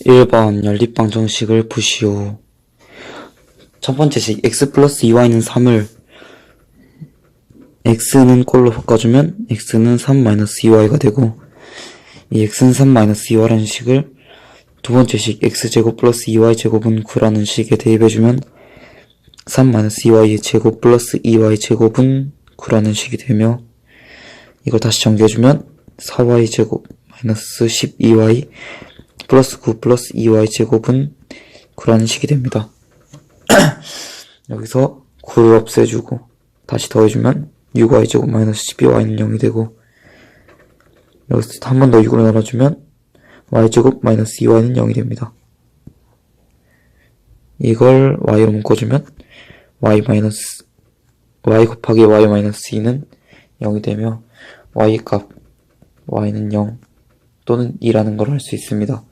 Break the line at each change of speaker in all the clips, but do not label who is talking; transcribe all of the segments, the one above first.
1번 연립방정식을 푸시오. 첫 번째 식 x 플러스 2y는 3을 x는 꼴로 바꿔주면 x는 3 마이너스 2y가 되고, 이 x는 3 마이너스 2y라는 식을 두 번째 식 x제곱 플러스 2y제곱은 9라는 식에 대입해주면 3 마이너스 2y의 제곱 플러스 2y제곱은 9라는 식이 되며, 이걸 다시 정리해주면 4y제곱 마이너스 12y 플러스 9 플러스 2y제곱은 9라는 식이 됩니다. 여기서 9를 없애주고 다시 더해주면 6y제곱 마이너스 12y는 0이 되고, 여기서 한 번 더 6으로 나눠주면 y제곱 마이너스 2y는 0이 됩니다. 이걸 y로 묶어주면 y 곱하기 y 마이너스 2는 0이 되며, y 값 y는 0 또는 2라는 걸 할 수 있습니다.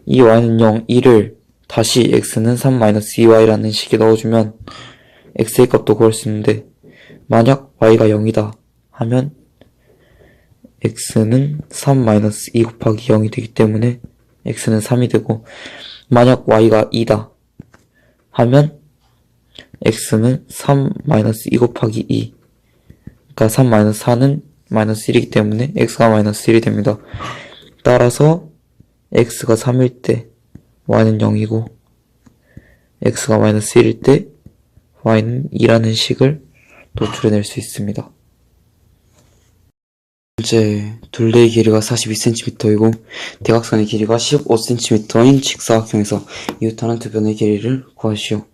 이 y는 0, 2를 다시 x는 3 마이너스 2y라는 식에 넣어주면 x의 값도 구할 수 있는데, 만약 y가 0이다 하면 x는 3 마이너스 2 곱하기 0이 되기 때문에 x는 3이 되고, 만약 y가 2다 하면 x는 3 마이너스 2 곱하기 2, 그러니까 3 마이너스 4는 마이너스 1이기 때문에 x가 마이너스 1이 됩니다. 따라서 x가 3일 때 y는 0이고 x가 마이너스 1일 때 y는 2라는 식을 도출해낼 수 있습니다. 이제 둘레의 길이가 42cm이고 대각선의 길이가 15cm인 직사각형에서 이웃하는 두 변의 길이를 구하시오.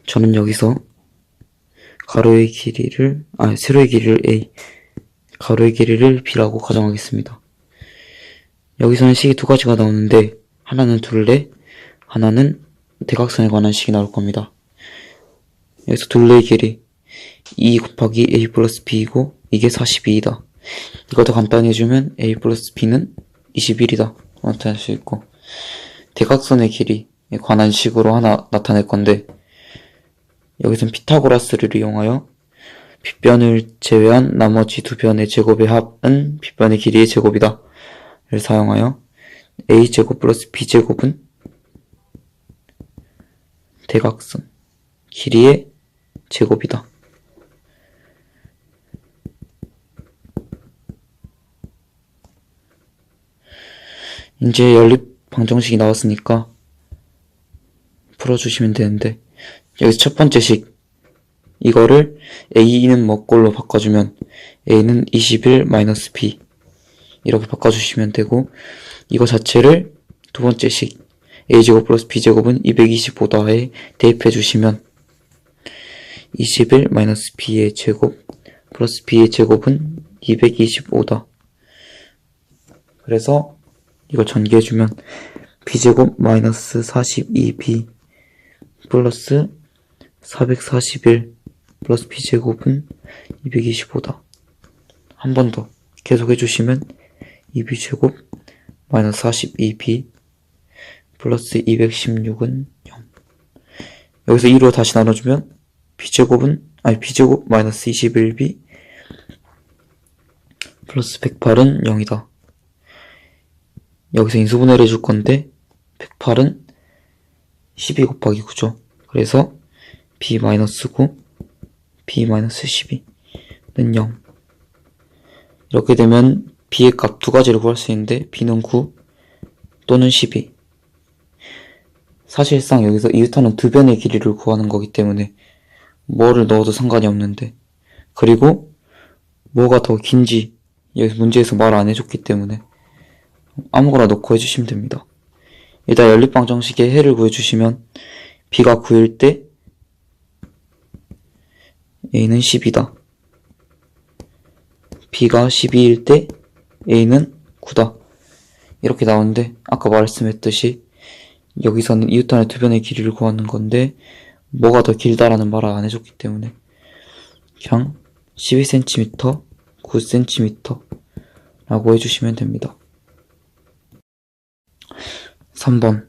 저는 여기서 세로의 길이를 a, 가로의 길이를 b라고 가정하겠습니다. 여기서는 식이 두 가지가 나오는데, 하나는 둘레, 하나는 대각선에 관한 식이 나올 겁니다. 여기서 둘레의 길이 2 곱하기 a 플러스 b이고 이게 42이다. 이걸 더 간단히 해주면 a 플러스 b는 21이다 나타낼 수 있고, 대각선의 길이에 관한 식으로 하나 나타낼 건데, 여기선 피타고라스를 이용하여 빗변을 제외한 나머지 두 변의 제곱의 합은 빗변의 길이의 제곱이다 를 사용하여 a제곱 플러스 b제곱은 대각선 길이의 제곱이다. 이제 연립 방정식이 나왔으니까 풀어주시면 되는데, 여기서 첫 번째 식 이거를 a는 뭐꼴로 바꿔주면 a는 21 마이너스 b 이렇게 바꿔주시면 되고, 이거 자체를 두 번째 식 a제곱 플러스 b제곱은 225다에 대입해주시면 21 마이너스 b의 제곱 플러스 b의 제곱은 225다. 그래서 이걸 전개해주면 b제곱 마이너스 42b 플러스 441 플러스 b제곱은 225다. 한 번 더 계속 해주시면 2b제곱 마이너스 42b 플러스 216은 0. 여기서 2로 다시 나눠주면 b제곱 마이너스 21b 플러스 108은 0이다. 여기서 인수분해를 해줄 건데 108은 12 곱하기 9죠. 그래서 b 마이너스 9, b 마이너스 12는 0. 이렇게 되면 b의 값 두 가지를 구할 수 있는데, b는 9 또는 12. 사실상 여기서 이웃하는 두 변의 길이를 구하는 거기 때문에 뭐를 넣어도 상관이 없는데, 그리고 뭐가 더 긴지 여기서 문제에서 말 안 해줬기 때문에 아무거나 넣고 해주시면 됩니다. 일단 연립방정식의 해를 구해주시면 b가 9일 때 a는 10이다. b가 12일 때 a는 9다. 이렇게 나오는데, 아까 말씀했듯이 여기서는 이웃하는 두 변의 길이를 구하는 건데 뭐가 더 길다라는 말을 안 해줬기 때문에 그냥 12cm, 9cm 라고 해주시면 됩니다. 3번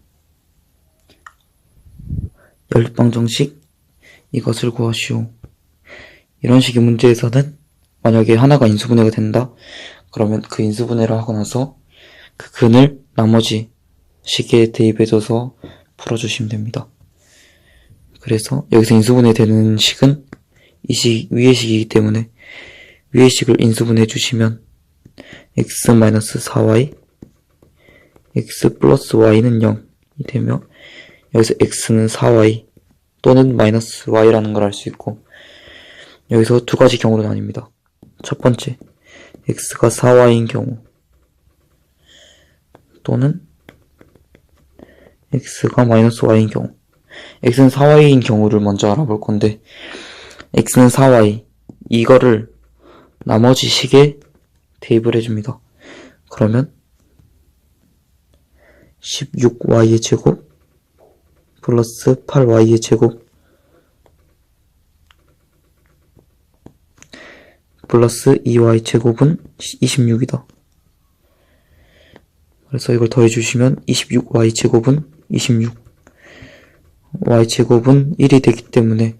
연립방정식 이것을 구하시오. 이런 식의 문제에서는 만약에 하나가 인수분해가 된다 그러면 그 인수분해를 하고 나서 그 근을 나머지 식에 대입해줘서 풀어주시면 됩니다. 그래서 여기서 인수분해 되는 식은 이 식, 위의 식이기 때문에 위의 식을 인수분해 주시면 x-4y, x 플러스 y는 0이 되며 여기서 x는 4y 또는 마이너스 y라는 걸 알 수 있고 여기서 두 가지 경우로 나뉩니다. 첫 번째, x가 4y인 경우 또는 x가 마이너스 y인 경우. x는 4y인 경우를 먼저 알아볼 건데 x는 4y 이거를 나머지 식에 대입을 해줍니다. 그러면 16y의 제곱 플러스 8y의 제곱 플러스 2y 제곱은 26이다. 그래서 이걸 더해주시면 26y 제곱은 26 y 제곱은 1이 되기 때문에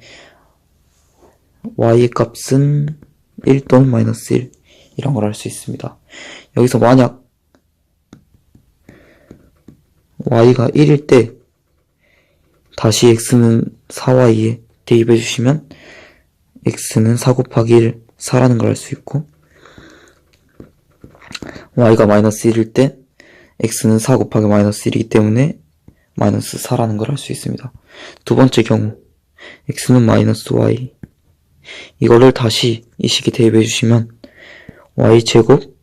y의 값은 1 또는 마이너스 1 이런 걸 알 수 있습니다. 여기서 만약 y가 1일 때 다시 x는 4y에 대입해 주시면 x는 4 곱하기 1 4라는 걸 알 수 있고 y가 마이너스 1일 때 x는 4 곱하기 마이너스 1이기 때문에 마이너스 4라는 걸 알 수 있습니다. 두 번째 경우 x는 마이너스 y 이거를 다시 이 식에 대입해 주시면 y제곱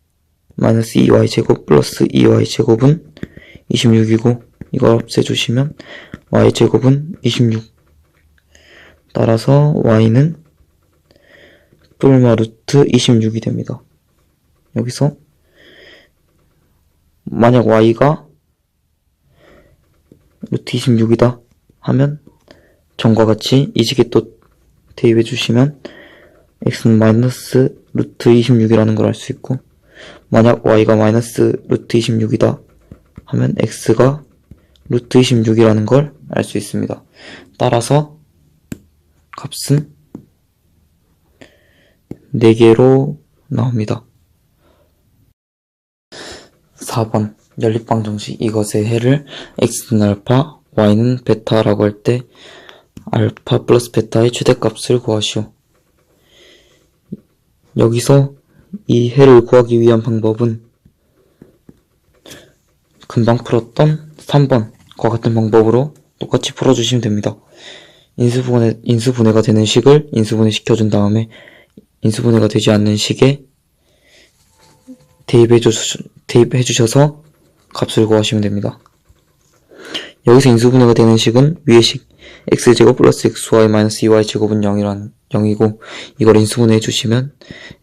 마이너스 2y제곱 플러스 2y제곱은 26이고 이걸 없애주시면 y제곱은 26 따라서 y는 뿔마 루트 26이 됩니다. 여기서 만약 y가 루트 26이다 하면 전과 같이 이 식에 또 대입해 주시면 x는 마이너스 루트 26이라는 걸 알 수 있고 만약 y가 마이너스 루트 26이다 하면 x가 루트 26이라는 걸 알 수 있습니다. 따라서 값은 4개로 나옵니다. 4번 연립방정식 이것의 해를 x는 알파, y는 베타라고 할 때 알파 플러스 베타의 최대값을 구하시오. 여기서 이 해를 구하기 위한 방법은 금방 풀었던 3번과 같은 방법으로 똑같이 풀어주시면 됩니다. 인수분해가 되는 식을 인수분해 시켜준 다음에 인수분해가 되지 않는 식에 대입해 주셔서 값을 구하시면 됩니다. 여기서 인수분해가 되는 식은 위의 식 x제곱 플러스 xy 마이너스 2y 제곱은 0이고 이걸 인수분해 해주시면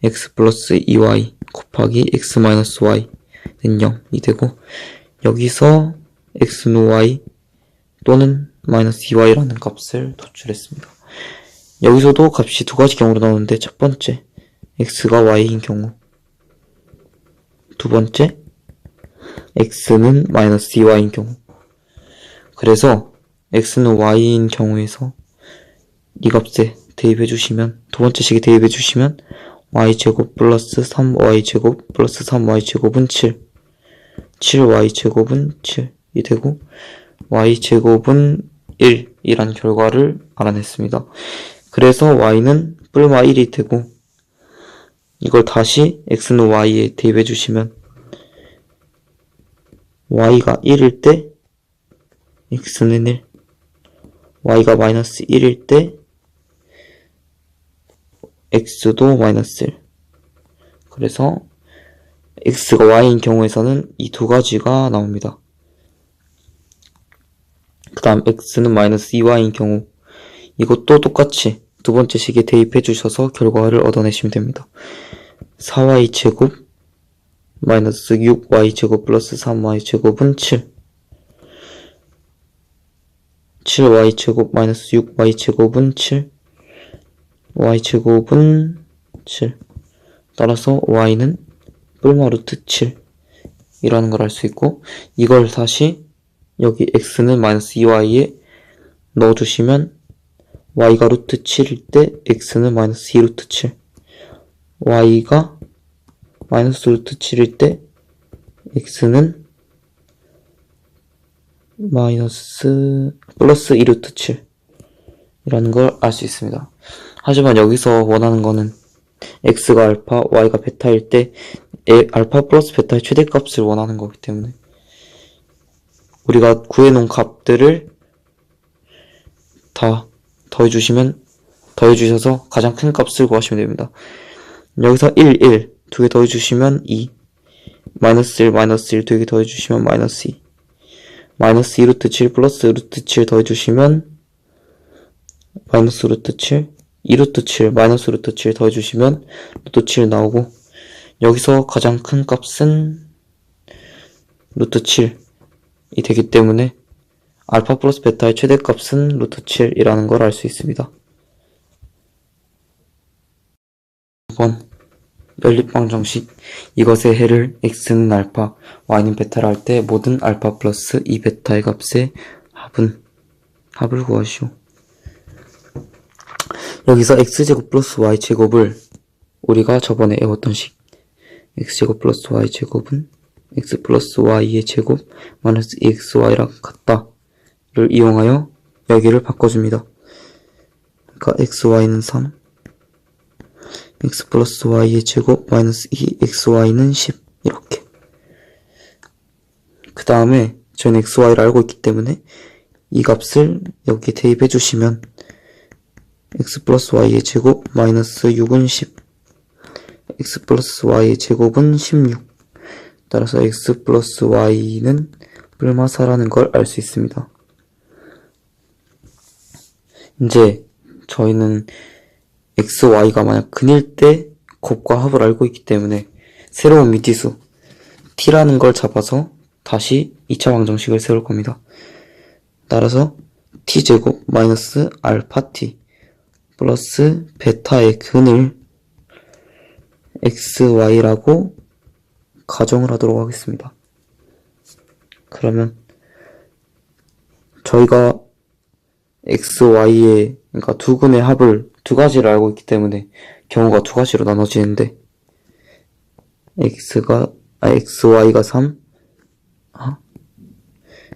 x 플러스 2y 곱하기 x 마이너스 y는 0이 되고 여기서 x는 y 또는 마이너스 2y라는 값을 도출했습니다. 여기서도 값이 두 가지 경우로 나오는데 첫 번째 x가 y인 경우 두 번째 x는 마이너스 2y인 경우 그래서 x는 y인 경우에서 이 값에 대입해주시면 두 번째 식에 대입해주시면 y제곱 플러스 3y제곱 플러스 3y제곱은 7 7y제곱은 7이 되고 y제곱은 1이란 결과를 알아냈습니다. 그래서 y는 뿔마 1이 되고 이걸 다시 x는 y에 대입해주시면 y가 1일 때 x는 1 y가 마이너스 1일 때 x도 마이너스 1 그래서 x가 y인 경우에서는 이 두 가지가 나옵니다. 그 다음 x는 마이너스 2y인 경우 이것도 똑같이 두 번째 식에 대입해 주셔서 결과를 얻어내시면 됩니다. 4y제곱 마이너스 6y제곱 플러스 3y제곱은 7 7y제곱 마이너스 6y제곱은 7 y제곱은 7 따라서 y는 뿔마 루트 7 이라는 걸 알 수 있고 이걸 다시 여기 x는 마이너스 2y에 넣어주시면 y가 루트 7일 때 x는 마이너스 2 루트 7 y가 마이너스 루트 7일 때 x는 플러스 2루트 7 이라는 걸 알 수 있습니다. 하지만 여기서 원하는 거는 x가 알파, y가 베타일 때 알파 플러스 베타의 최대값을 원하는 거기 때문에 우리가 구해놓은 값들을 다 더해주셔서 가장 큰 값을 구하시면 됩니다. 여기서 1, 1 두 개 더해주시면 2, 마이너스 1, 마이너스 1 두 개 더해주시면 마이너스 2, 마이너스 2루트 7 플러스 루트 7 더해주시면 마이너스 루트 7, 2루트 7 마이너스 루트 7 더해주시면 루트 7 나오고, 여기서 가장 큰 값은 루트 7이 되기 때문에 알파 플러스 베타의 최대값은 루트 7이라는 걸 알 수 있습니다. 2번 연립방정식. 이것의 해를 x는 알파, y는 베타를 할 때 모든 알파 플러스 2베타의 값의 합을 구하시오. 여기서 x제곱 플러스 y제곱을 우리가 저번에 외웠던 식, x제곱 플러스 y제곱은 x 플러스 y의 제곱 마이너스 2xy랑 같다를 이용하여 여기를 바꿔줍니다. 그러니까 xy는 3, x 플러스 y의 제곱 마이너스 2xy는 10 이렇게. 그 다음에 저희는 xy를 알고 있기 때문에 이 값을 여기에 대입해 주시면 x 플러스 y의 제곱 마이너스 6은 10, x 플러스 y의 제곱은 16. 따라서 x 플러스 y는 뿔마사라는 걸 알 수 있습니다. 이제 저희는 x, y가 만약 근일 때 곱과 합을 알고 있기 때문에 새로운 미지수 t라는 걸 잡아서 다시 2차 방정식을 세울 겁니다. 따라서 t제곱 마이너스 알파 t 플러스 베타의 근을 xy라고 가정을 하도록 하겠습니다. 그러면 저희가 xy의 그러니까 두 근의 합을 두 가지를 알고 있기 때문에 경우가 두 가지로 나눠지는데 xy가 3,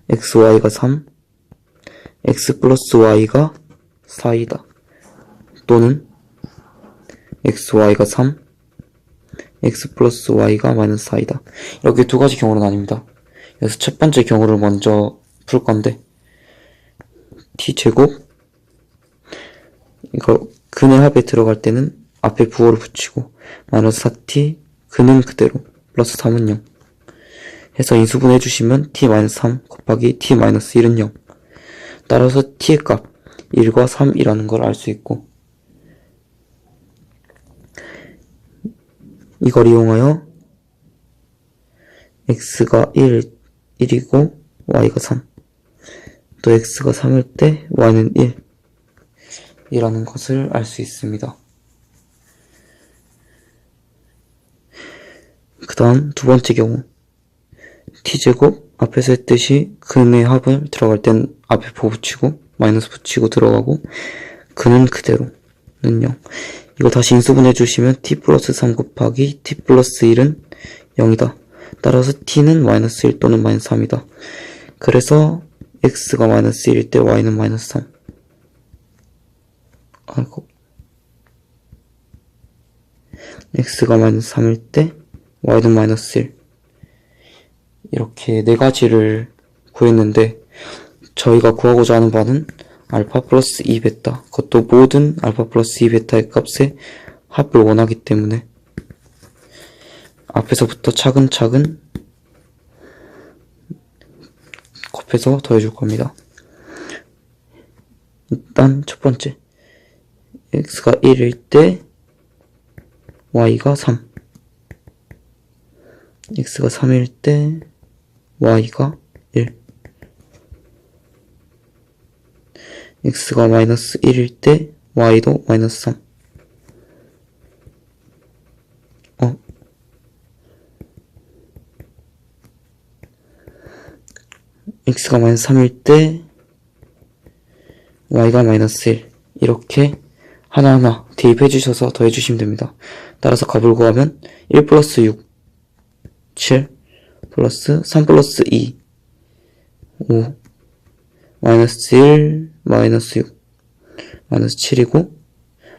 xy가 3, x 플러스 y가 4이다. 또는 xy가 3, x 플러스 y가 마이너스 4이다. 이렇게 두 가지 경우로 나뉩니다. 그래서 첫 번째 경우를 먼저 풀 건데, t제곱, 이거 근의 합에 들어갈 때는 앞에 부호를 붙이고 마이너스 4t, 근은 그대로, 플러스 3은 0 해서 인수분해 해주시면 t-3 곱하기 t-1은 0. 따라서 t의 값 1과 3이라는 걸 알 수 있고, 이걸 이용하여 x가 1이고 y가 3, 또 x가 3일 때 y는 1 이라는 것을 알 수 있습니다. 그 다음 두 번째 경우, t제곱 앞에서 했듯이 근의 합을 들어갈 땐 앞에 부호 붙이고 마이너스 붙이고 들어가고, 근은 그대로는 0. 이거 다시 인수분해 주시면 t 플러스 3 곱하기 t 플러스 1은 0이다. 따라서 t는 마이너스 1 또는 마이너스 3이다. 그래서 x가 마이너스 1일 때 y는 마이너스 3. x가 마이너스 3일 때 y는 마이너스 1. 이렇게 네 가지를 구했는데, 저희가 구하고자 하는 바는 알파 플러스 2베타, 그것도 모든 알파 플러스 2베타의 값의 합을 원하기 때문에 앞에서부터 차근차근 곱해서 더해줄 겁니다. 일단 첫 번째, x가 1일 때 y가 3, x가 3일 때 y가 1, x가 마이너스 1일 때 y도 마이너스 3. x가 마이너스 3일 때 y가 마이너스 1. 이렇게 하나하나 대입해 주셔서 더해 주시면 됩니다. 따라서 값을 구하면 1 플러스 6, 7 플러스 3 플러스 2, 5 마이너스 1, 마이너스 6, 마이너스 7이고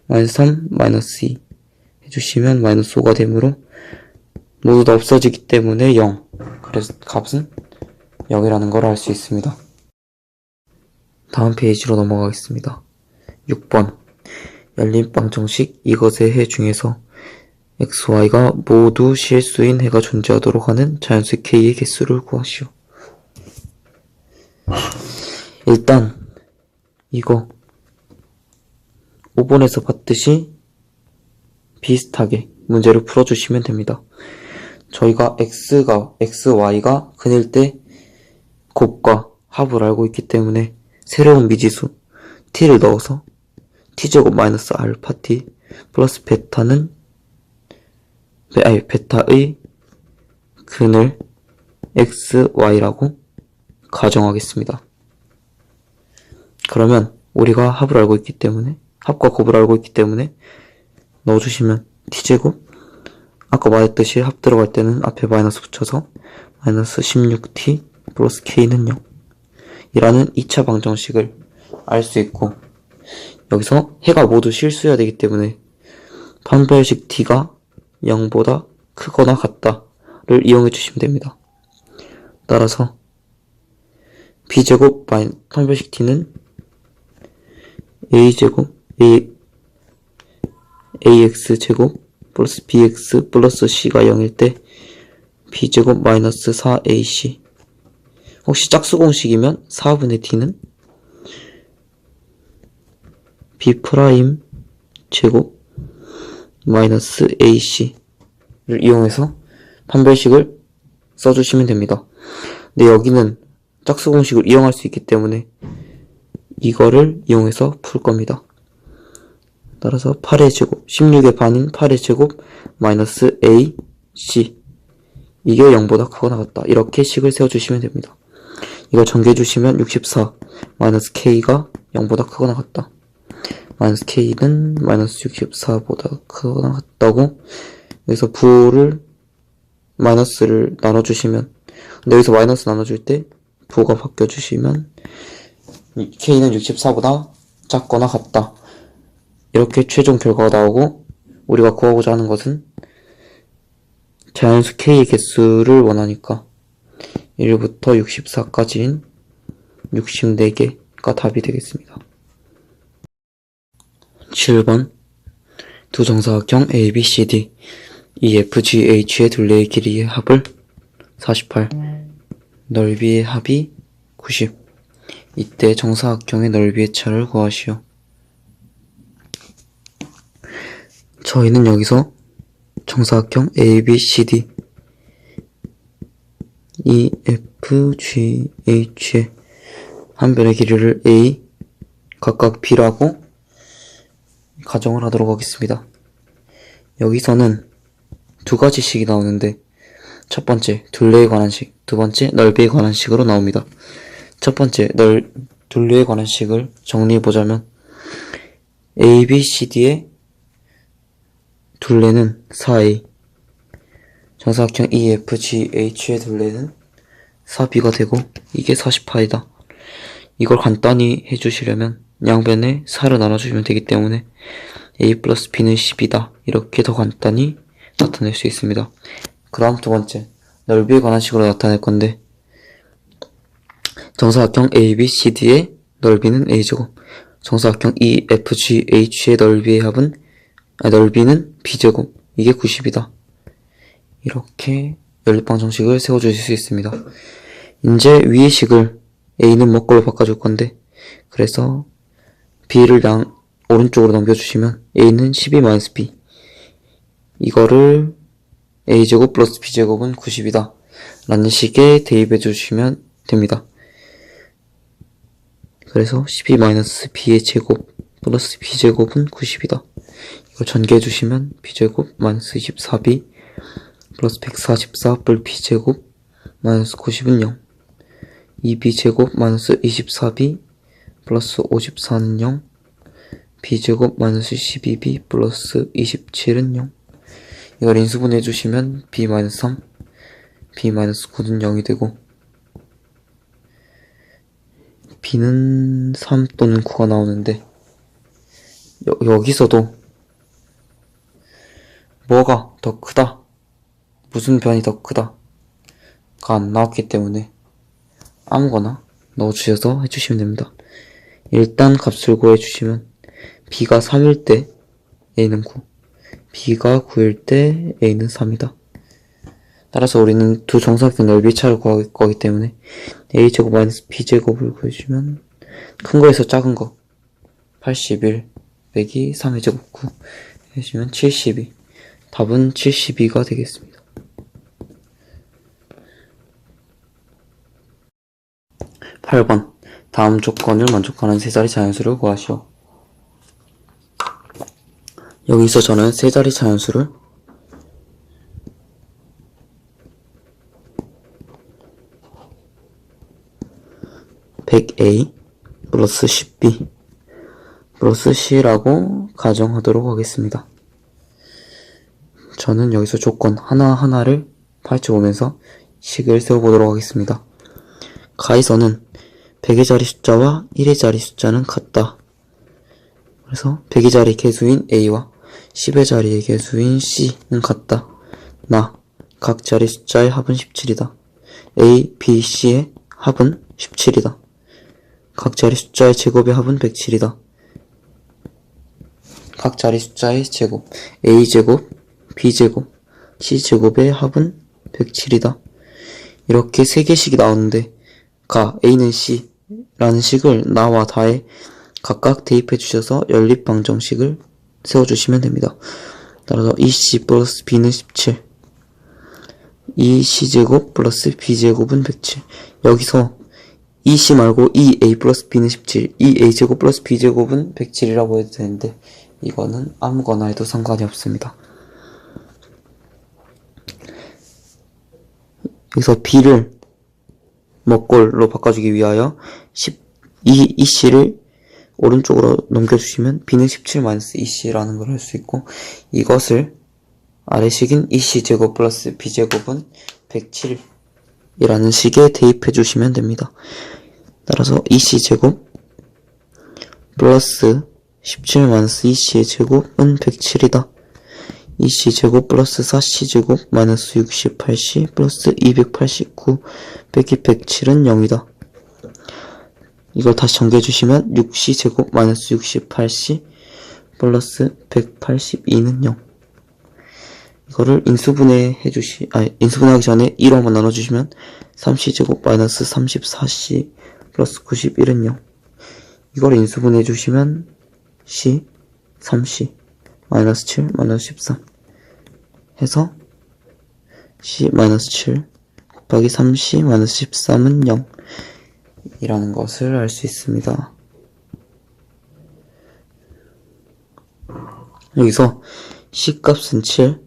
마이너스 3, 마이너스 2 해주시면 마이너스 5가 되므로 모두 다 없어지기 때문에 0. 그래서 값은 0이라는 걸 알 수 있습니다. 다음 페이지로 넘어가겠습니다. 6번 열린 방정식 이것의 해 중에서 x, y가 모두 실수인 해가 존재하도록 하는 자연수 k의 개수를 구하시오. 일단 이거 5번에서 봤듯이 비슷하게 문제를 풀어주시면 됩니다. 저희가 x, y가 근일 때 곱과 합을 알고 있기 때문에 새로운 미지수 t를 넣어서 t제곱 마이너스 알파 t 플러스 베타의 근을 x, y라고 가정하겠습니다. 그러면 우리가 합을 알고 있기 때문에 합과 곱을 알고 있기 때문에 넣어주시면 t제곱 아까 말했듯이 합 들어갈 때는 앞에 마이너스 붙여서 마이너스 16t 플러스 k는 0 이라는 2차 방정식을 알 수 있고 여기서 해가 모두 실수여야 되기 때문에 판별식 t가 0보다 크거나 같다를 이용해 주시면 됩니다. 따라서 b제곱 판별식 t는 a제곱 ax제곱 플러스 bx 플러스 c가 0일 때 b제곱 마이너스 4ac 혹시 짝수공식이면 4분의 t는 b 프라임 제곱 마이너스 ac를 이용해서 판별식을 써주시면 됩니다. 근데 여기는 짝수공식을 이용할 수 있기 때문에 이거를 이용해서 풀 겁니다. 따라서 8의 제곱, 16의 반인 8의 제곱 마이너스 ac 이게 0보다 크거나 같다. 이렇게 식을 세워주시면 됩니다. 이거 전개해주시면 64 마이너스 k가 0보다 크거나 같다. 마이너스 k는 마이너스 64보다 크거나 같다고 여기서 부호를 마이너스를 나눠주시면 근데 여기서 마이너스 나눠줄 때 부호가 바뀌어주시면 k는 64보다 작거나 같다. 이렇게 최종 결과가 나오고 우리가 구하고자 하는 것은 자연수 k의 개수를 원하니까 1부터 64까지인 64개가 답이 되겠습니다. 7번 두 정사각형 ABCD EFGH의 둘레의 길이의 합을 48 넓이의 합이 90 이때 정사각형의 넓이의 차를 구하시오. 저희는 여기서 정사각형 ABCD EFGH의 한 변의 길이를 A 각각 B라고 가정을 하도록 하겠습니다. 여기서는 두 가지 식이 나오는데 첫 번째 둘레에 관한 식, 두 번째 넓이에 관한 식으로 나옵니다. 첫 번째 둘레에 관한 식을 정리해보자면 ABCD의 둘레는 4A 정사각형 EFGH의 둘레는 4B가 되고 이게 48이다. 이걸 간단히 해주시려면 양변에 4를 나눠주시면 되기 때문에 A 플러스 B는 10이다. 이렇게 더 간단히 나타낼 수 있습니다. 그 다음 두 번째 넓이에 관한 식으로 나타낼 건데 정사각형 ABCD의 넓이는 A제곱 정사각형 EFGH의 넓이는 B제곱 이게 90이다. 이렇게 연립방정식을 세워주실 수 있습니다. 이제 위의 식을 A는 뭐걸로 바꿔줄 건데 그래서 B를 오른쪽으로 넘겨주시면 A는 12-B 이거를 A제곱 플러스 B제곱은 90이다 라는 식에 대입해 주시면 됩니다. 그래서 12-B의 제곱 플러스 B제곱은 90이다. 이걸 전개해 주시면 B제곱 마이너스 24B 플러스 144 뿔 B제곱 마이너스 90은 0 2B제곱 마이너스 24B 플러스 54는 0 B제곱 마이너스 12B 플러스 27은 0 이걸 인수분해 주시면 B-3 B-9는 0이 되고 b는 3 또는 9가 나오는데 여기서도 뭐가 더 크다, 무슨 변이 더 크다가 안 나왔기 때문에 아무거나 넣어주셔서 해주시면 됩니다. 일단 값을 구해주시면 b가 3일 때 a는 9, b가 9일 때 a는 3이다. 따라서 우리는 두 정사각형 넓이 차를 구할 거기 때문에 a제곱 마이너스 b제곱을 구해주면 큰 거에서 작은 거 81 빼기 3의 제곱 9 해주면 72. 답은 72가 되겠습니다. 8번 다음 조건을 만족하는 세자리 자연수를 구하시오. 여기서 저는 세자리 자연수를 100a 플러스 10b 플러스 c라고 가정하도록 하겠습니다. 저는 여기서 조건 하나하나를 파헤쳐보면서 식을 세워보도록 하겠습니다. 가에서는 100의 자리 숫자와 1의 자리 숫자는 같다. 그래서 100의 자리 개수인 a와 10의 자리의 개수인 c는 같다. 각 자리 숫자의 합은 17이다. a, b, c의 합은 17이다. 각 자리 숫자의 제곱의 합은 107이다. 각 자리 숫자의 제곱 a제곱, b제곱, c제곱의 합은 107이다. 이렇게 3개씩이 나오는데 a는 c라는 식을 나와 다에 각각 대입해 주셔서 연립방정식을 세워주시면 됩니다. 따라서 2c 플러스 b는 17, 2c제곱 플러스 b제곱은 107. 여기서 2c 말고 2a 플러스 b는 17, 2a제곱 플러스 b제곱은 107이라고 해도 되는데 이거는 아무거나 해도 상관이 없습니다. 여기서 b를 먹골로 바꿔주기 위하여 2c를 오른쪽으로 넘겨주시면 b는 17 마이너스 2c라는 걸 할 수 있고, 이것을 아래식인 2c제곱 플러스 b제곱은 107이라는 식에 대입해 주시면 됩니다. 따라서 2c제곱 플러스 17 마이너스 2c의 제곱은 107이다. 2c제곱 플러스 4c제곱 마이너스 68c 플러스 289 빼기 107은 0이다. 이걸 다시 정리해주시면 6c제곱 마이너스 68c 플러스 182는 0. 이거를 인수분해하기 전에 1로 한번 나눠주시면 3c제곱 마이너스 34c 플러스 91은 0. 이걸 인수분해해주시면 c, 3c, 마이너스 7, 마이너스 13 해서 c 마이너스 7 곱하기 3c 마이너스 13은 0 이라는 것을 알 수 있습니다. 여기서 c 값은 7,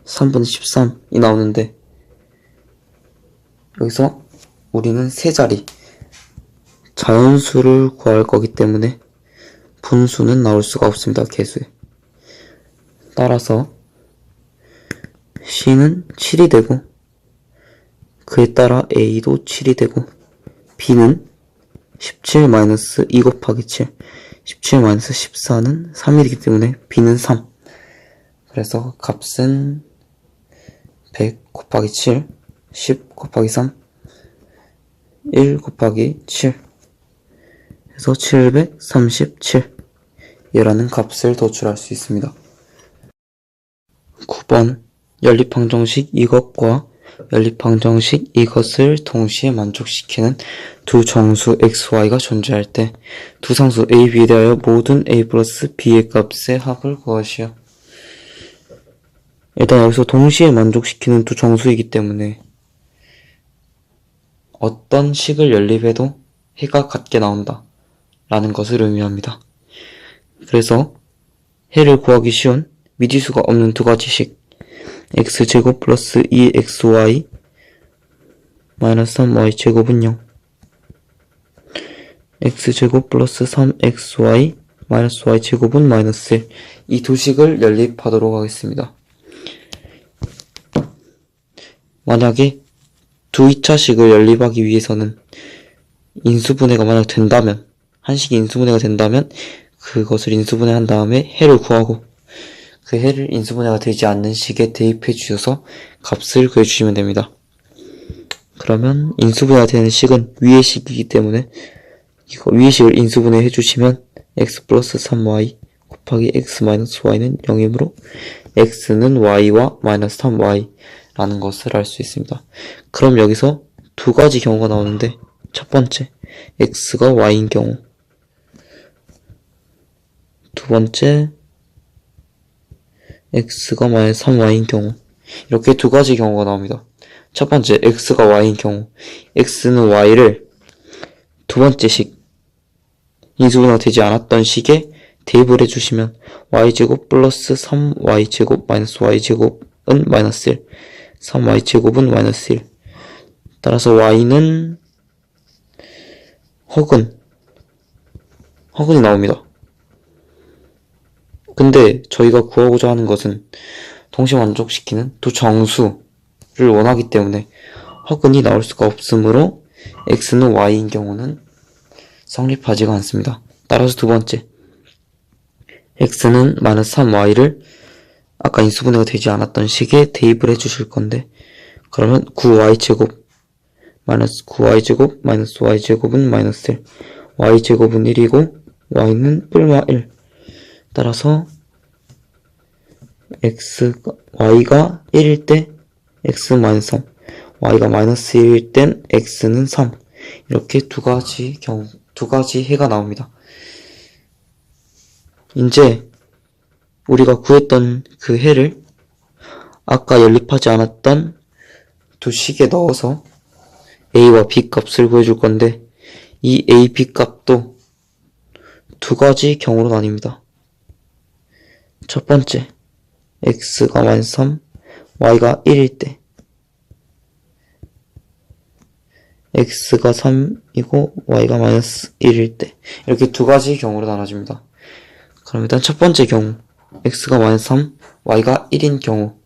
3분의 13이 나오는데 여기서 우리는 세 자리 자연수를 구할 거기 때문에 분수는 나올 수가 없습니다. 개수에. 따라서 c는 7이 되고 그에 따라 a도 7이 되고 b는 17 마이너스 2 곱하기 7 17 마이너스 14는 3이기 때문에 b는 3. 그래서 값은 100 곱하기 7 10 곱하기 3 1 곱하기 7 해서 737 이라는 값을 도출할 수 있습니다. 9번 연립방정식 이것과 연립방정식 이것을 동시에 만족시키는 두 정수 xy가 존재할 때 두 상수 a, b에 대하여 모든 a 플러스 b의 값의 합을 구하시오. 일단 여기서 동시에 만족시키는 두 정수이기 때문에 어떤 식을 연립해도 해가 같게 나온다 라는 것을 의미합니다. 그래서 해를 구하기 쉬운 미지수가 없는 두 가지 식 x제곱 플러스 2xy 마이너스 3y제곱은 0 x제곱 플러스 3xy 마이너스 y제곱은 마이너스 1 이 두 식을 연립하도록 하겠습니다. 만약에 두 2차식을 연립하기 위해서는 인수분해가 만약 된다면, 한식이 인수분해가 된다면 그것을 인수분해한 다음에 해를 구하고 그 해를 인수분해가 되지 않는 식에 대입해 주셔서 값을 구해주시면 됩니다. 그러면 인수분해가 되는 식은 위의 식이기 때문에 이거 위의 식을 인수분해 해주시면 x 플러스 3y 곱하기 x 마이너스 y는 0이므로 x는 y와 마이너스 3y 라는 것을 알 수 있습니다. 그럼 여기서 두 가지 경우가 나오는데 첫 번째 x가 y인 경우, 두 번째 x가 마이너스 3y인 경우, 이렇게 두 가지 경우가 나옵니다. 첫 번째 x가 y인 경우, x는 y를 두 번째 식 인수분해가 되지 않았던 식에 대입을 해주시면 y제곱 플러스 3y제곱 마이너스 y제곱은 마이너스 1, 3y제곱은 마이너스 1. 따라서 y는 허근이 나옵니다. 근데 저희가 구하고자 하는 것은 동시에 만족시키는 두 정수를 원하기 때문에 허근이 나올 수가 없으므로 x는 y인 경우는 성립하지가 않습니다. 따라서 두 번째 x는 마이너스 3y를 아까 인수분해가 되지 않았던 식에 대입을 해주실 건데, 그러면 9y제곱 마이너스 9y제곱 마이너스 y제곱은 마이너스 1, y제곱은 1이고 y는 뿔마 1. 따라서 y가 1일 때 x는 마이너스 3, y가 마이너스 1일 땐 x는 3. 이렇게 두 가지 해가 나옵니다. 이제 우리가 구했던 그 해를 아까 연립하지 않았던 두 식에 넣어서 a와 b 값을 구해줄 건데, 이 a, b 값도 두 가지 경우로 나뉩니다. 첫 번째 x가 마이너스 3, y가 1일 때 x가 3이고 y가 마이너스 1일 때, 이렇게 두 가지 경우로 나눠집니다. 그럼 일단 첫 번째 경우 x가 마이너스 3, y가 1인 경우,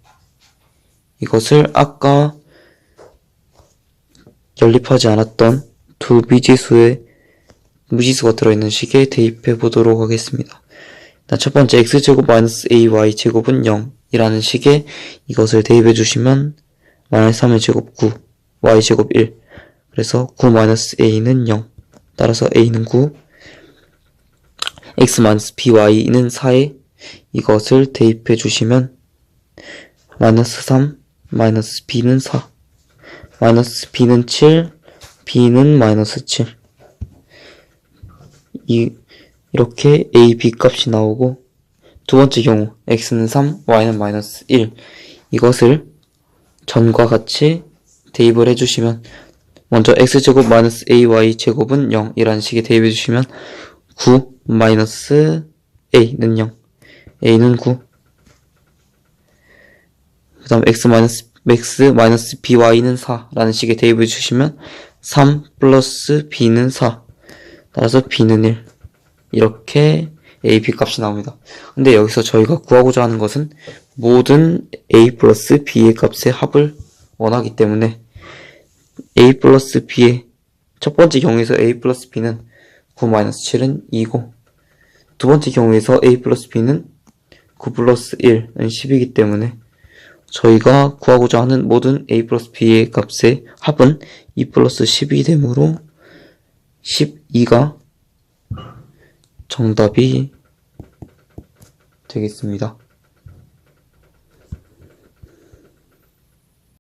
이것을 아까 연립하지 않았던 두 무지수가 들어있는 식에 대입해 보도록 하겠습니다. 일단 첫 번째 x제곱 마이너스 ay 제곱은 0 이라는 식에 이것을 대입해 주시면 마이너스 3의 제곱 9, y제곱 1, 그래서 9 마이너스 a는 0. 따라서 a는 9, x 마이너스 by는 4에 이것을 대입해 주시면 마이너스 3, 마이너스 b는 4, 마이너스 b는 7, b는 마이너스 7. 이렇게 a, b 값이 나오고, 두 번째 경우 x는 3, y는 마이너스 1. 이것을 전과 같이 대입을 해주시면 먼저 x제곱 마이너스 ay 제곱은 0 이라는 식에 대입해 주시면 9 마이너스 a는 0, a는 9. 그 다음 x 마이너스 by는 4 라는 식에 대입해 주시면 3 플러스 b는 4. 따라서 b는 1. 이렇게 a, b 값이 나옵니다. 근데 여기서 저희가 구하고자 하는 것은 모든 a 플러스 b의 값의 합을 원하기 때문에 a 플러스 b의 첫 번째 경우에서 a 플러스 b는 9 마이너스 7은 2고, 두 번째 경우에서 a 플러스 b는 9 플러스 1은 10이기 때문에 저희가 구하고자 하는 모든 a 플러스 b의 값의 합은 2 플러스 10이 되므로 12가 정답이 되겠습니다.